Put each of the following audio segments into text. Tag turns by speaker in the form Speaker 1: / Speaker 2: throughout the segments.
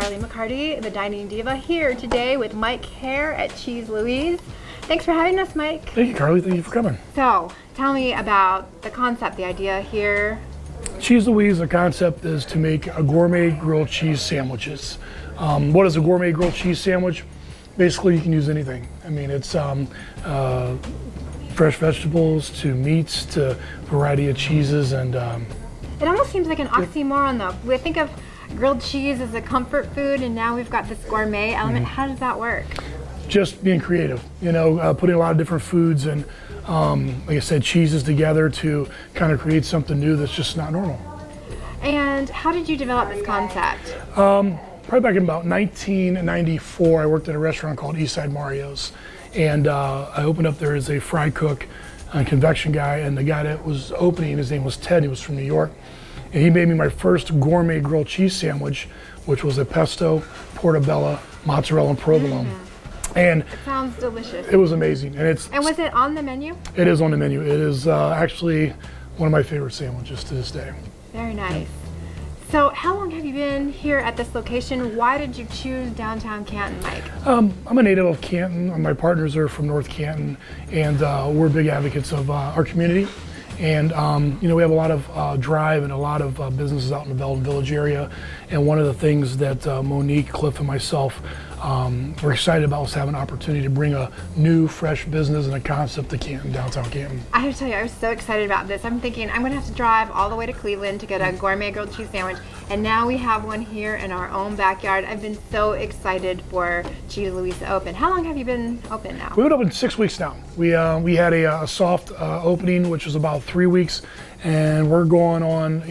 Speaker 1: Carly McCarty, the Dining Diva, here today with Mike Hare at Cheese Louise. Thanks for having us, Mike.
Speaker 2: Thank you, Carly. Thank you for coming.
Speaker 1: So, tell me about the concept, the idea here.
Speaker 2: Cheese Louise, the concept is to make a gourmet grilled cheese sandwiches. What is a gourmet grilled cheese sandwich? Basically, you can use anything. I mean, it's fresh vegetables to meats to variety of cheeses, and
Speaker 1: it almost seems like an oxymoron, though. We think of grilled cheese as a comfort food, and now we've got this gourmet element. How does that work?
Speaker 2: Just being creative, you know, putting a lot of different foods and, like I said, cheeses together to kind of create something new that's just not normal.
Speaker 1: And how did you develop this concept?
Speaker 2: Probably back in about 1994, I worked at a restaurant called Eastside Mario's, and I opened up there as a fry cook and convection guy, and the guy that was opening, his name was Ted, he was from New York, and he made me my first gourmet grilled cheese sandwich, which was a pesto, portobello, mozzarella, and provolone. And
Speaker 1: it sounds delicious.
Speaker 2: It was amazing. And
Speaker 1: was it on the menu?
Speaker 2: It is on the menu. It is actually one of my favorite sandwiches to this day.
Speaker 1: Very nice. So how long have you been here at this location? Why did you choose downtown Canton, Mike?
Speaker 2: I'm a native of Canton. My partners are from North Canton, and we're big advocates of our community. And you know, we have a lot of drive and a lot of businesses out in the Belden Village area. And one of the things that Monique, Cliff, and myself we're excited about was having an opportunity to bring a new, fresh business and a concept to Canton, downtown Canton.
Speaker 1: I have to tell you, I was so excited about this. I'm thinking I'm going to have to drive all the way to Cleveland to get a gourmet grilled cheese sandwich, and now we have one here in our own backyard. I've been so excited for Cheese Louise to open. How long have you been open now?
Speaker 2: We've been open 6 weeks now. We had a soft opening, which was about 3 weeks, and we're going on,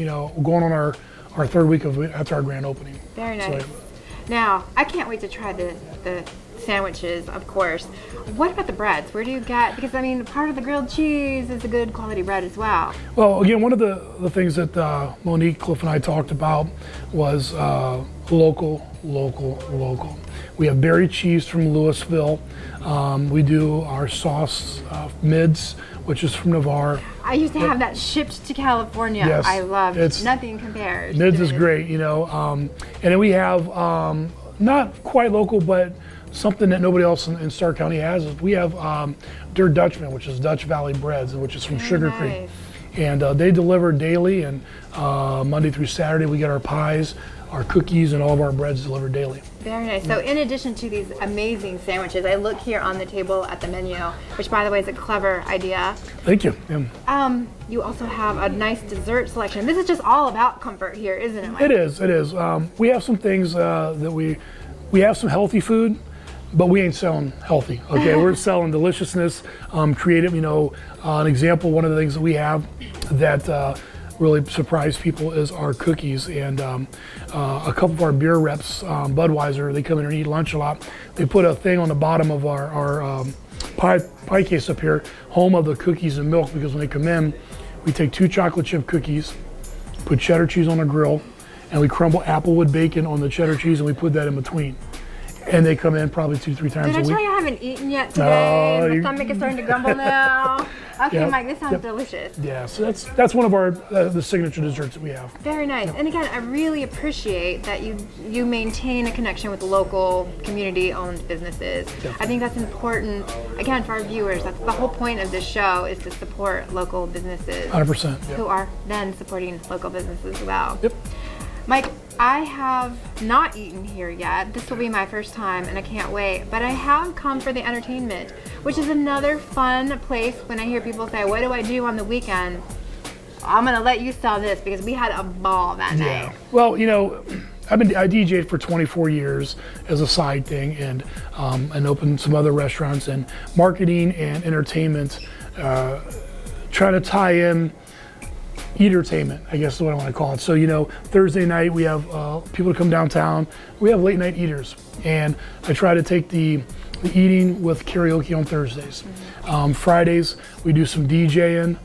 Speaker 2: our third week after our grand opening.
Speaker 1: Very nice.
Speaker 2: So,
Speaker 1: now, I can't wait to try the sandwiches, of course. What about the breads? Where do you get, because I mean, part of the grilled cheese is a good quality bread as well.
Speaker 2: Well, again, one of the things that Monique, Cliff, and I talked about was local. We have berry cheese from Louisville. We do our sauce mids, which is from Navarre.
Speaker 1: I used to have that shipped to California.
Speaker 2: Yes,
Speaker 1: I loved it. Nothing compares.
Speaker 2: Mids is great, you know. And then we have, not quite local, but something that nobody else in Stark County has. Is we have Der Dutchman, which is Dutch Valley Breads, which is from Sugar Creek. And they deliver daily, and Monday through Saturday we get our pies, our cookies, and all of our breads delivered daily.
Speaker 1: Very nice. So in addition to these amazing sandwiches, I look here on the table at the menu, which by the way is a clever idea.
Speaker 2: Thank you. Yeah.
Speaker 1: You also have a nice dessert selection. This is just all about comfort here, isn't it, Mike?
Speaker 2: It is. We have some things that we have some healthy food, but we ain't selling healthy. Okay, we're selling deliciousness, creative. You know, an example. One of the things that we have that really surprise people is our cookies, and a couple of our beer reps, Budweiser, they come in and eat lunch a lot. They put a thing on the bottom of our pie case up here, home of the cookies and milk, because when they come in, we take 2 chocolate chip cookies, put cheddar cheese on the grill, and we crumble applewood bacon on the cheddar cheese, and we put that in between. And they come in probably 2-3 times a week.
Speaker 1: Did I tell you I haven't eaten yet today? My stomach is starting to grumble now. Okay, Mike, this sounds delicious.
Speaker 2: Yeah, so that's one of our the signature desserts that we have.
Speaker 1: Very nice. And again, I really appreciate that you maintain a connection with local community-owned businesses. I think that's important, again, for our viewers. That's the whole point of this show, is to support local businesses.
Speaker 2: 100%.
Speaker 1: Who are then supporting local businesses as well.
Speaker 2: Yep.
Speaker 1: Mike, I have not eaten here yet. This will be my first time, and I can't wait. But I have come for the entertainment, which is another fun place. When I hear people say, what do I do on the weekend? I'm going to let you sell this, because we had a ball that night.
Speaker 2: Well, you know, I DJ'd for 24 years as a side thing, and opened some other restaurants, and marketing and entertainment, trying to tie in eatertainment, I guess is what I want to call it. So, you know, Thursday night we have people to come downtown. We have late night eaters, and I try to take the eating with karaoke on Thursdays. Fridays we do some DJing.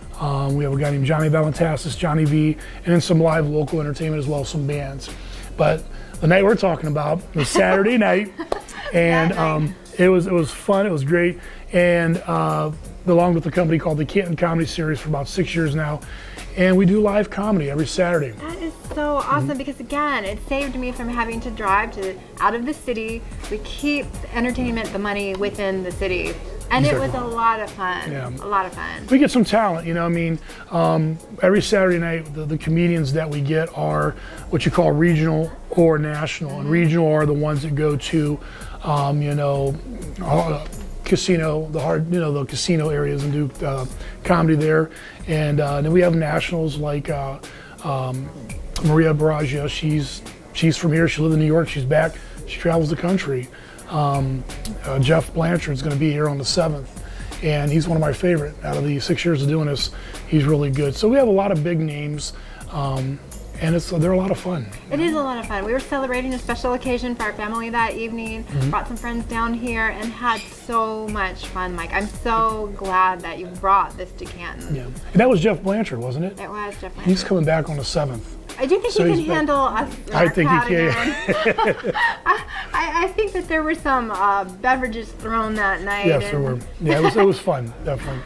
Speaker 2: We have a guy named Johnny Valentassis, Johnny V, and then some live local entertainment as well as some bands. But the night we're talking about is Saturday night, and It was fun. It was great, and belonged with a company called the Canton Comedy Series for about 6 years now, and we do live comedy every Saturday.
Speaker 1: That is so awesome because again, it saved me from having to drive out of the city. We keep the entertainment, the money within the city. And it was a lot of fun.
Speaker 2: Yeah.
Speaker 1: A lot of fun.
Speaker 2: We get some talent, you know. I mean, every Saturday night, the comedians that we get are what you call regional or national. And regional are the ones that go to, you know, casino, the casino areas and do comedy there. And then we have nationals like Maria Barragio. She's from here. She lived in New York. She's back. She travels the country. Jeff Blanchard's going to be here on the 7th, and he's one of my favorite. Out of the 6 years of doing this, he's really good. So we have a lot of big names, and they're a lot of fun.
Speaker 1: It is a lot of fun. We were celebrating a special occasion for our family that evening, brought some friends down here, and had so much fun, Mike. I'm so glad that you brought this to Canton.
Speaker 2: Yeah, and that was Jeff Blanchard, wasn't it?
Speaker 1: It was Jeff Blanchard.
Speaker 2: He's coming back on the 7th.
Speaker 1: I do think he can handle us.
Speaker 2: I think he can.
Speaker 1: I think that there were some beverages thrown that night.
Speaker 2: Yes, there were. Yeah, it was fun, definitely.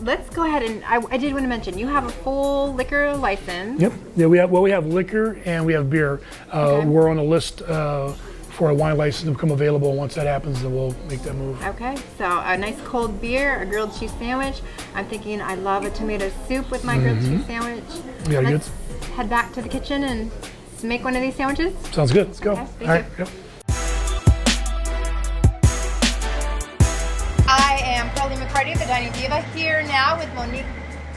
Speaker 1: Let's go ahead and I did want to mention you have a full liquor license.
Speaker 2: Yep. Yeah, we have liquor and we have beer.
Speaker 1: Okay.
Speaker 2: We're on a list for a wine license to become available. Once that happens, then we'll make that move.
Speaker 1: Okay, so a nice cold beer, a grilled cheese sandwich. I'm thinking I love a tomato soup with my grilled cheese sandwich.
Speaker 2: Yeah, good.
Speaker 1: Let's head back to the kitchen and make one of these sandwiches.
Speaker 2: Sounds good. Let's go.
Speaker 1: Okay,
Speaker 2: All right. Yep.
Speaker 1: I am Crowley McCarty, the Dining Diva, here now with Monique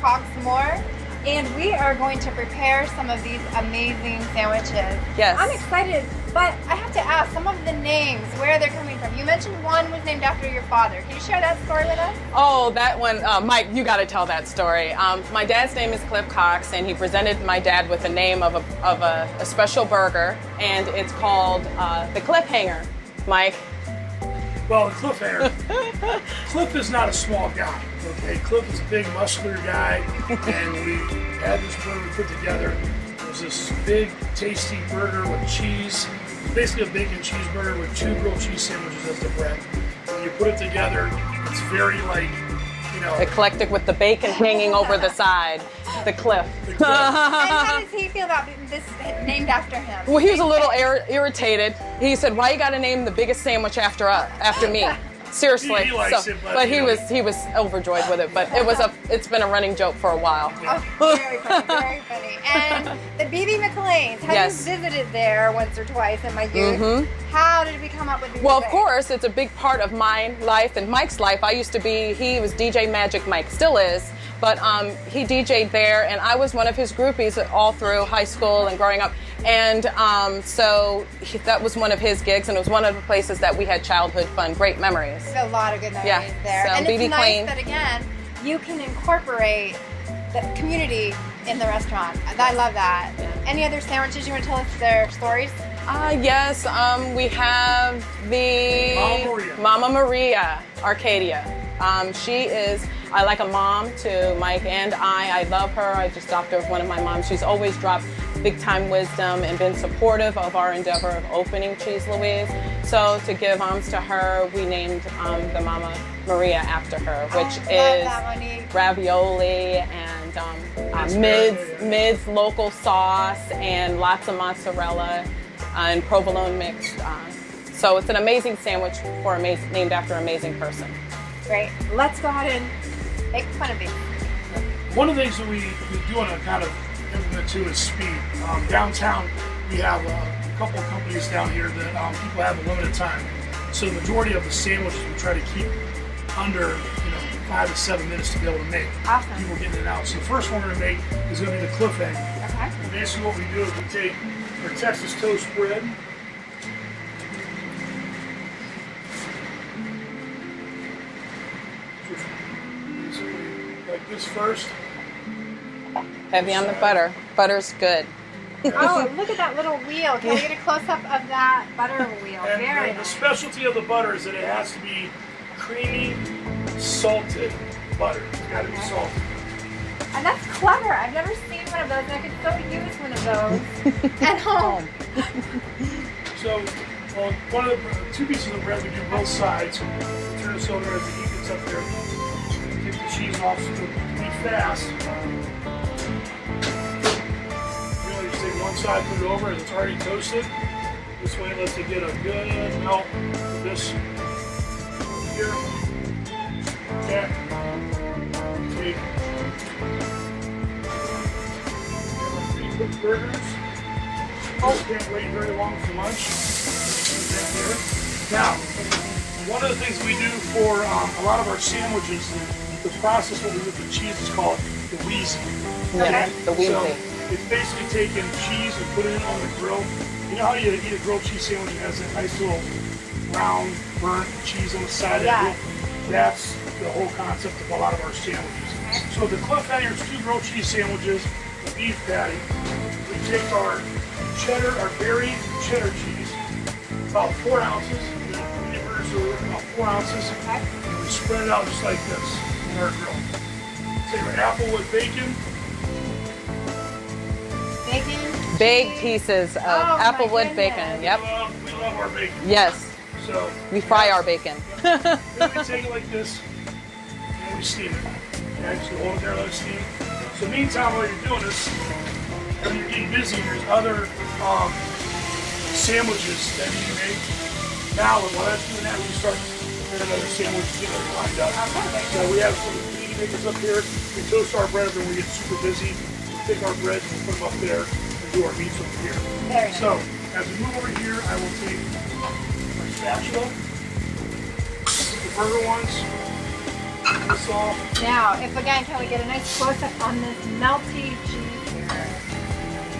Speaker 1: Cox-Moore, and we are going to prepare some of these amazing sandwiches.
Speaker 3: Yes.
Speaker 1: I'm excited, but I have to ask some of the names, where they're coming from. You mentioned one was named after your father. Can you share that story with us?
Speaker 3: Oh, that one, Mike, you got to tell that story. My dad's name is Cliff Cox, and he presented my dad with the name of a special burger, and it's called the Cliffhanger. Mike.
Speaker 2: Well, the Cliffhanger. Cliff is not a small guy. Okay, Cliff is a big, muscular guy, and we had this burger put together. It was this big, tasty burger with cheese. It's basically a bacon cheeseburger with 2 grilled cheese sandwiches as the bread. When you put it together, it's very
Speaker 3: eclectic with the bacon hanging over the side. The Cliff.
Speaker 1: And how does he feel about this named after him?
Speaker 3: Well, he was a little irritated. He said, "Why you got to name the biggest sandwich after me?" Seriously.
Speaker 2: He likes it,
Speaker 3: but he was overjoyed with it. But it's been a running joke for a while.
Speaker 1: Oh, very funny, very funny. And the B.B. McLean's. Have you visited there once or twice in my youth? How did we come up with these?
Speaker 3: Well, of course, it's a big part of my life and Mike's life. He was DJ Magic Mike, still is. But he DJ'd there, and I was one of his groupies all through high school and growing up. And so that was one of his gigs, and it was one of the places that we had childhood fun, great memories.
Speaker 1: A lot of good memories there.
Speaker 3: So
Speaker 1: and
Speaker 3: BB
Speaker 1: it's nice
Speaker 3: Queen.
Speaker 1: that, again, you can incorporate the community in the restaurant. I love that.
Speaker 3: Yeah.
Speaker 1: Any other sandwiches you want to tell us their stories?
Speaker 3: Yes, we have the Mama Maria Arcadia. She is, I like a mom to Mike and I love her. I just adopted her as one of my moms. She's always dropped big time wisdom and been supportive of our endeavor of opening Cheese Louise. So to give alms to her, we named the Mama Maria after her, which is ravioli and Mid's local sauce and lots of mozzarella and provolone mixed. So it's an amazing sandwich named after an amazing person.
Speaker 1: Great. Let's go ahead and make fun of these.
Speaker 2: One of the things that we do on a kind of implement too is speed. Downtown, we have a couple of companies down here that people have a limited time. So the majority of the sandwiches we try to keep under 5 to 7 minutes to be able to make.
Speaker 1: Awesome.
Speaker 2: People getting it out. So the first one we're going to make is going to be the Cliffhanger.
Speaker 1: Okay.
Speaker 2: And basically what we do is we take our Texas toast bread. Like this first.
Speaker 3: Heavy on the butter. Butter's good.
Speaker 1: Oh, look at that little wheel. Can we get a close-up of that butter wheel?
Speaker 2: And
Speaker 1: Very
Speaker 2: the
Speaker 1: nice.
Speaker 2: specialty of the butter is that it has to be creamy, salted butter. It's got to be salted.
Speaker 1: And that's clever. I've never seen one of those. I could so use one of those at home.
Speaker 2: So Well, one of the two pieces of bread, we do both sides. Turn this over as the heat gets up there. Take the cheese off so it'll be fast. Really just take one side, put it over as it's already toasted. This way it lets it get a good melt of this here. Okay. Take 3 quick burgers. Oh, can't wait very long for lunch. Now, one of the things we do for a lot of our sandwiches, the process what we do with the cheese is called the Louise.
Speaker 3: Yeah, the Louise.
Speaker 2: So it's basically taking cheese and putting it on the grill. You know how you eat a grilled cheese sandwich that has that nice little brown burnt cheese on the side of it? That's the whole concept of a lot of our sandwiches. So the cliffhanger is 2 grilled cheese sandwiches, a beef patty. We take our cheddar, our berry cheddar cheese, about 4 ounces. So about 4 ounces. And we spread it out just like this in our grill. Take our applewood bacon.
Speaker 1: Bacon?
Speaker 3: Big pieces of applewood bacon. Yep.
Speaker 2: We love our bacon.
Speaker 3: Yes.
Speaker 2: So
Speaker 3: we fry our bacon.
Speaker 2: Then we take it like this and we steam it. Okay, so hold it there, let it steam. So meantime, while you're doing this, when you're getting busy, there's other sandwiches that you can make. Now, while that's doing that, we start putting another sandwich together lined up. So we have some panini makers up here. We toast our bread when we get super busy. We take our bread and put them up there and do our meats over here.
Speaker 1: Very nice.
Speaker 2: So as we move over here, I will take my spatula, the burger ones, this off.
Speaker 1: Now, if again, can we get a nice close-up on this melty cheese here?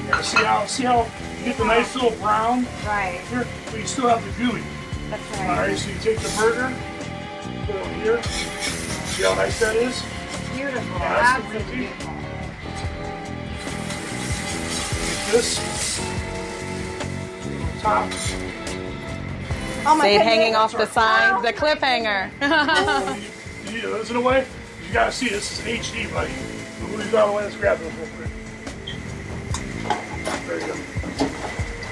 Speaker 2: Yeah, see how you get the nice little brown
Speaker 1: Right.
Speaker 2: here, but you still have the gooey.
Speaker 1: That's
Speaker 2: All
Speaker 1: right.
Speaker 2: right, so you take the burger, put it over here. See how nice that is?
Speaker 1: Beautiful.
Speaker 2: Yeah, that's the
Speaker 1: Absolutely
Speaker 2: beauty.
Speaker 1: beautiful.
Speaker 2: Take this. Top.
Speaker 1: Oh my
Speaker 3: See it
Speaker 1: goodness.
Speaker 3: hanging off the side, the cliffhanger.
Speaker 2: You need to those in a way. You gotta see this is HD, buddy. We've got away. Let's grab those real quick. There you go.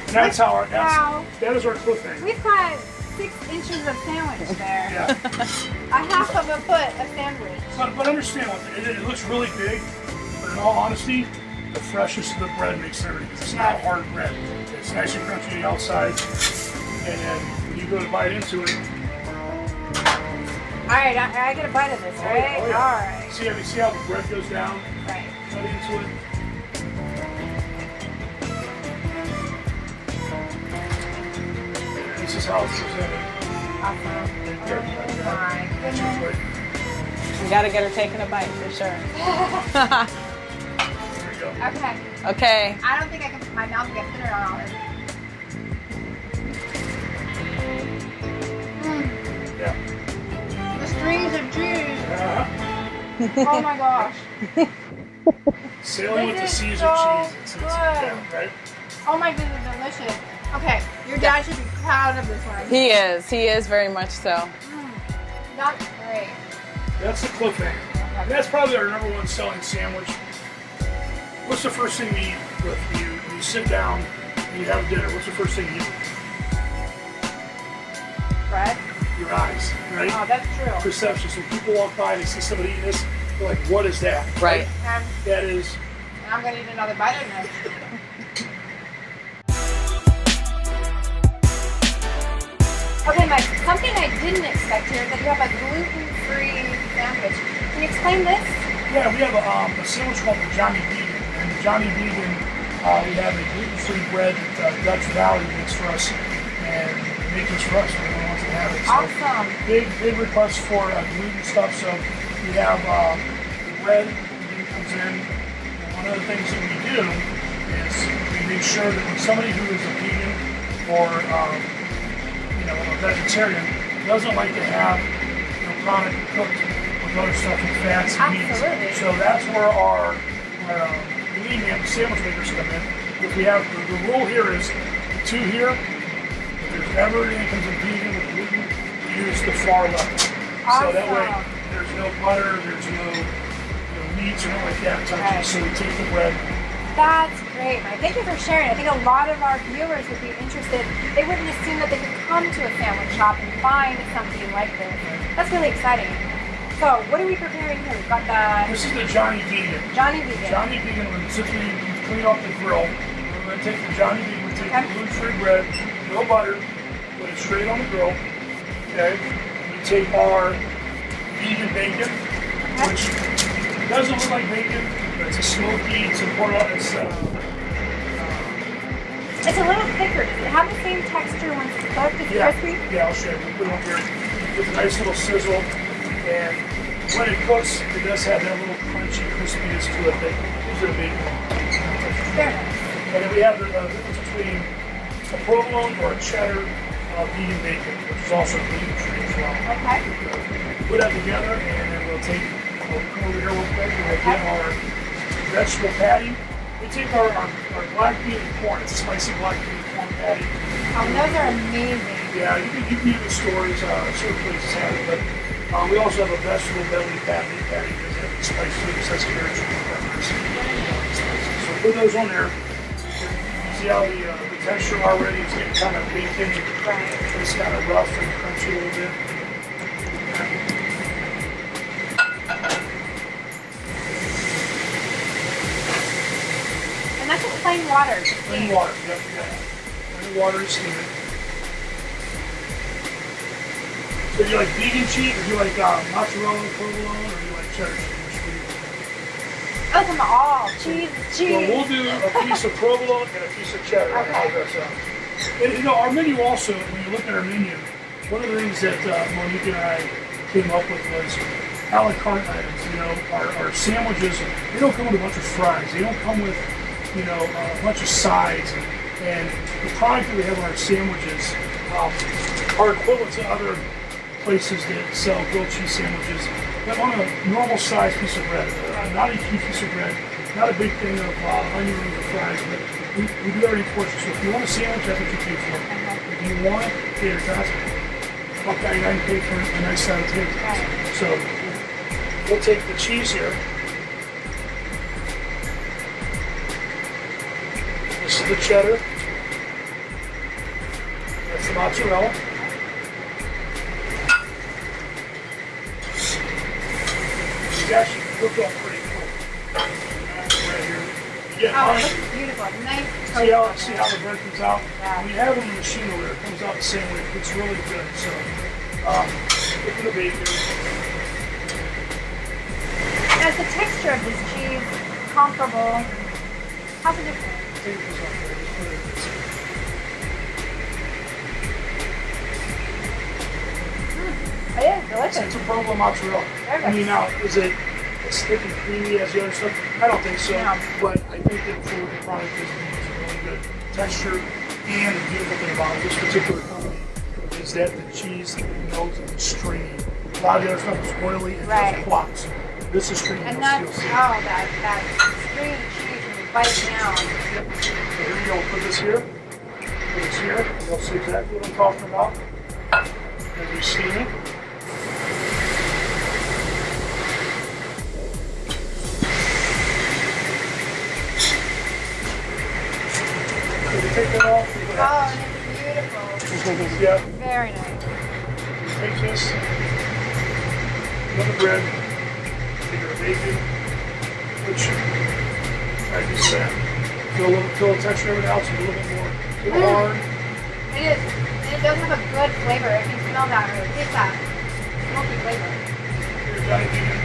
Speaker 2: And that's how our that is our cliffhanger.
Speaker 1: We've got 6 inches of sandwich there.
Speaker 2: Yeah.
Speaker 1: A half of a foot of sandwich.
Speaker 2: But understand one thing, it looks really big, but in all honesty, the freshness of the bread makes everything. It's not hard bread. It's nice and crunchy on the outside, and then when you go to bite into it.
Speaker 1: All right, I get a bite of this, right?
Speaker 2: Oh, yeah.
Speaker 1: All right.
Speaker 2: See how the bread goes down?
Speaker 1: Right.
Speaker 2: Cut into it. And this is how it's presented.
Speaker 1: Awesome. Oh my goodness.
Speaker 3: You gotta get her taking a bite for sure.
Speaker 2: There you go.
Speaker 1: Okay.
Speaker 3: Okay.
Speaker 1: I don't think my mouth will get thinner on all this.
Speaker 2: Yeah.
Speaker 1: The strings of cheese.
Speaker 2: Uh-huh.
Speaker 1: Oh my gosh.
Speaker 2: Sailing with the
Speaker 1: This is
Speaker 2: seas
Speaker 1: so
Speaker 2: of cheese. It's
Speaker 1: good.
Speaker 2: yeah, right?
Speaker 1: Oh my goodness, delicious. Okay, your dad should be proud of this one.
Speaker 3: He is very much so.
Speaker 1: That's great.
Speaker 2: That's the cliffhanger. And that's probably our #1 selling sandwich. What's the first thing you eat with you? When you sit down and you have dinner, what's the first thing you eat?
Speaker 1: Bread?
Speaker 2: Your eyes, right?
Speaker 1: Oh, that's true.
Speaker 2: Perception. So people walk by and they see somebody eating this, they're like, what is that?
Speaker 3: Right.
Speaker 2: That is.
Speaker 1: And I'm going to eat another bite of this. Okay, Mike, something I didn't expect here is that you have a gluten-free sandwich. Can you explain this?
Speaker 2: Yeah, we have a sandwich called the Johnny Vegan. And the Johnny Vegan, we have a gluten-free bread that Dutch Valley makes for us. And make this for us. Everyone wants to have it. So
Speaker 1: Awesome.
Speaker 2: big request for gluten stuff. So we have the bread that comes in. And one of the things that we do is we make sure that when somebody who is a vegan or a vegetarian doesn't like to have product cooked with other stuff and fats and meats.
Speaker 1: Absolutely.
Speaker 2: So that's where our lean sandwich makers come in. If we have the rule here is 2 here. If there's ever anything that comes in vegan with gluten, we use the far left. So that way there's no butter, there's no meats or anything like that touching.
Speaker 1: Right.
Speaker 2: So we take the bread,
Speaker 1: That's great, Mike. Thank you for sharing. I think a lot of our viewers would be interested. They wouldn't assume that they could come to a sandwich shop and find something like this. That's really exciting. So, what are we preparing here? We've got the...
Speaker 2: This is the Johnny Vegan.
Speaker 1: Johnny Vegan.
Speaker 2: Johnny Vegan, since we clean off the grill, we're going to take the Johnny Vegan, we take the gluten-free bread, no butter, put it straight on the grill. Okay? We take our vegan bacon, which doesn't look like bacon. It's a smoky, it's a it's
Speaker 1: a little thicker. Does it have the same texture once it's cooked? It's crispy?
Speaker 2: Yeah, I'll show you. We put it on here with a nice little sizzle. And when it cooks, it does have that little crunchy crispiness to it that gives it a bacon.
Speaker 1: Very nice.
Speaker 2: And then we have the difference between a provolone or a cheddar vegan bacon, which is also gluten-free as well.
Speaker 1: Okay.
Speaker 2: Put that together, and then we'll come over here real quick, and we'll get our vegetable patty. We take our black bean and corn. It's a spicy black bean and corn patty.
Speaker 1: Oh, those are amazing.
Speaker 2: Yeah, you can eat the stores, certain places have it, but we also have a vegetable belly patty that has spicy leaves, that's carrots and peppers. So put those on there. See how the texture already is getting kind of bacon. It's kind of rough and crunchy a little bit.
Speaker 1: And that's just plain water.
Speaker 2: Plain water, yep, yeah. Plain water to steam it. So do you like vegan cheese, or do you like mozzarella, provolone, or do you like cheddar cheese?
Speaker 1: I like them all. Cheese.
Speaker 2: Well, we'll do a piece of provolone and a piece of cheddar.
Speaker 1: Okay.
Speaker 2: And you know, our menu also, when you look at our menu, one of the things that Monique and I came up with was a la carte items. You know, our sandwiches, they don't come with a bunch of fries. They don't come with, you know, a bunch of sides. And the product that we have on our sandwiches are equivalent to other places that sell grilled cheese sandwiches. But on a normal sized piece of bread, not a huge piece of bread, not a big thing of onion rings or fries, but we do everything for you. So if you want a sandwich, that's what you pay for. If you want tater tots, $1.99 pay for a nice side of tater tots. So we'll take the cheese here. This is the cheddar. That's the mozzarella. It's actually cooked up pretty quick. Right here. Yeah,
Speaker 1: it looks beautiful. Nice.
Speaker 2: See how the bread comes out?
Speaker 1: Yeah.
Speaker 2: When you have it in the machine over there, it comes out the same way. It's really good. So, look at the bacon.
Speaker 1: Now, is the texture of this cheese comparable? How's it different?
Speaker 2: Take this off there. Just put it in this.
Speaker 1: It is delicious.
Speaker 2: It's a provolone mozzarella. I mean, now, is it as thick and creamy as the other stuff? I don't think so.
Speaker 1: No.
Speaker 2: But I think that for the product is really good texture. And the beautiful thing about this particular company is that the cheese melts and it's stringy. A lot of the other stuff is oily and just blocks. This is stringy.
Speaker 1: And that's, that stringy cheese when you bite it down.
Speaker 2: So here we go. We'll put this here. Put this here. You'll see exactly what I'm talking about. As we steam it. Take that off.
Speaker 1: Oh, and it's beautiful.
Speaker 2: Yeah.
Speaker 1: Very nice.
Speaker 2: Take this. Another bread. Take our bacon. Which, like you said, feel the texture of it out, so a little bit more hard.
Speaker 1: It is. And it does have a good flavor. I can smell that. It's that smoky flavor.
Speaker 2: Here's Johnny Vegan.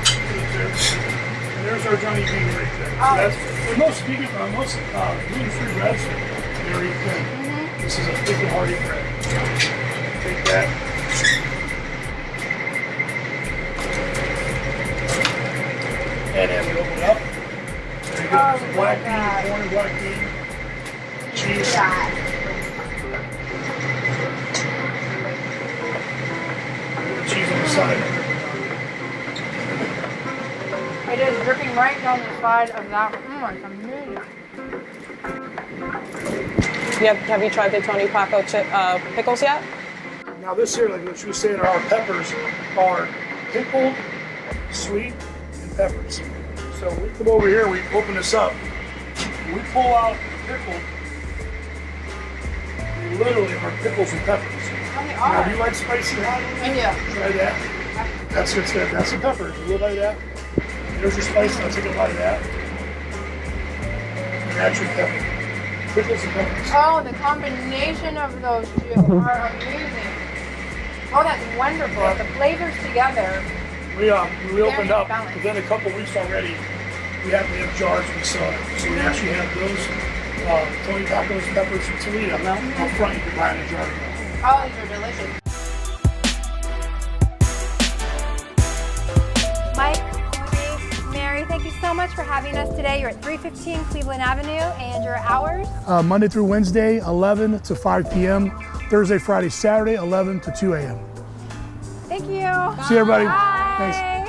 Speaker 2: There. And there's our Johnny Vegan right there. So
Speaker 1: Oh.
Speaker 2: that's, and most vegan, most gluten-free breads are very thin. This is a thick and hearty bread. Take that. And then we open it up. There you go. There's the black bean, corn and black bean. Cheese. Cheese on the side.
Speaker 1: It is dripping right down the side of that. It's amazing.
Speaker 3: Have you tried the Tony Paco pickles yet?
Speaker 2: Now this here, like what you were saying, our peppers are pickled, sweet, and peppers. So we come over here, we open this up, We pull out the pickle. They literally are pickles and peppers. Now, do you like spicy hot?
Speaker 1: I do.
Speaker 2: Try that. That's some peppers. A little bit of that. There's your spice. Now take a bite of that. And that's your pepper. Pickles and peppers.
Speaker 1: Oh, the combination of those two are amazing. Oh, that's wonderful. The flavors together.
Speaker 2: We opened up
Speaker 1: balanced.
Speaker 2: within a couple weeks already. We have jars we sell it. So we actually have those Tony Tacos, peppers, and tomato up front. You can buy in a jar.
Speaker 1: Oh, these are delicious. Mike, Louise, Mary, thank you so much for having us today. You're at 315 Cleveland Avenue, and your hours?
Speaker 2: Monday through Wednesday, 11 to 5 p.m. Thursday, Friday, Saturday, 11 to 2 a.m.
Speaker 1: Thank you.
Speaker 2: See you, everybody.
Speaker 1: Bye.
Speaker 2: Thanks.